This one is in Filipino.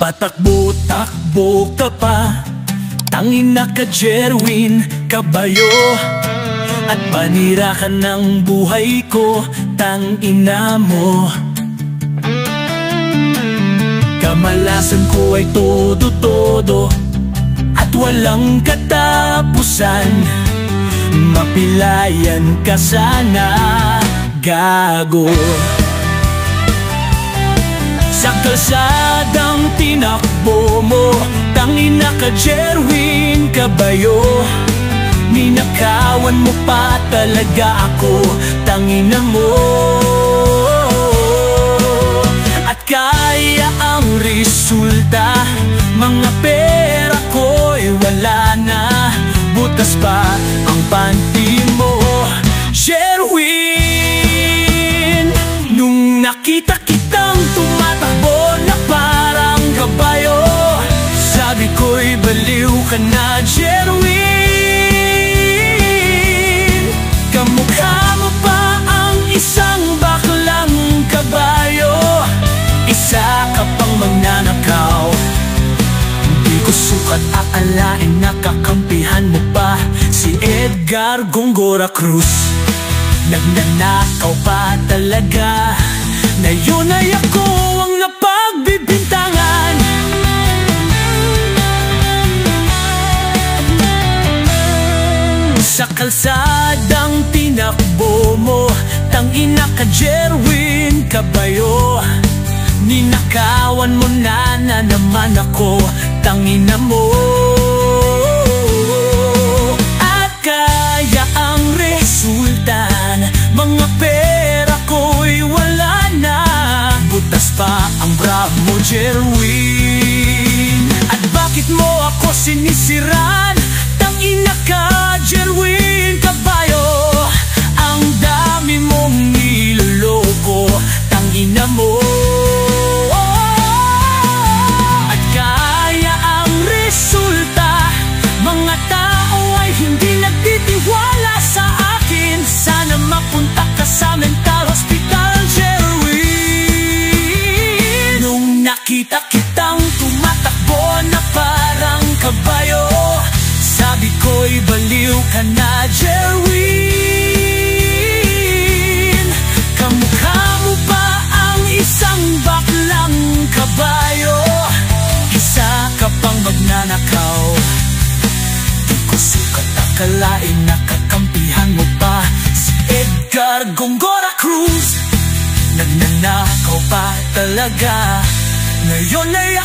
Patakbo-takbo ka pa, tangina ka Jerwin Caballo, at panira ka ng buhay ko, tangina mo. Kamalasan ko ay todo-todo at walang katapusan. Mapilayan ka sana, gago. Sa kalsadang tinakbo mo, tangina ka Jerwin Caballo, ninakawan mo pa talaga ako, tangina mo. At kaya ang resulta, mga pera ko'y wala na, butas pa ang panty mo, Jerwin. Nung nakita kitang tumatakbo na parang kabayo, sabi ko'y baliw ka na Jerwin. Kamukha mo pa ang isang baklang kabayo, isa ka pang magnanakaw. Di ko sukat aalain na kakampihan mo pa si Edgar Gongora Cruz. Nagnanakaw pa talaga, na yun ay ako ang napagbibintangan. Sa kalsadang tinakbo mo, tangina ka Jerwin Caballo, ninakawan mo na naman ako, tangina mo. At kaya ang resulta, mga pera ko'y wala na, butas pa ang bra mo Jerwin. At bakit mo ako sinisiran, tangina ka Jerwin Caballo, ang dami mong niloloko, tangina mo. At kaya ang resulta, mga tao ay hindi nagtitiwala sa akin. Sana mapunta ka sa mental hospital Jerwin. Nung nakita kitang tumatakbo na parang kabayo, sabi ko'y baliw ka na Jerwin. Kamukha mo pa ang isang baklang kabayo, isa ka pang magnanakaw. Di ko sukat akalain na kakampihan mo pa si Edgar Gongora Cruz. Nagnanakaw pa talaga, ngayon ay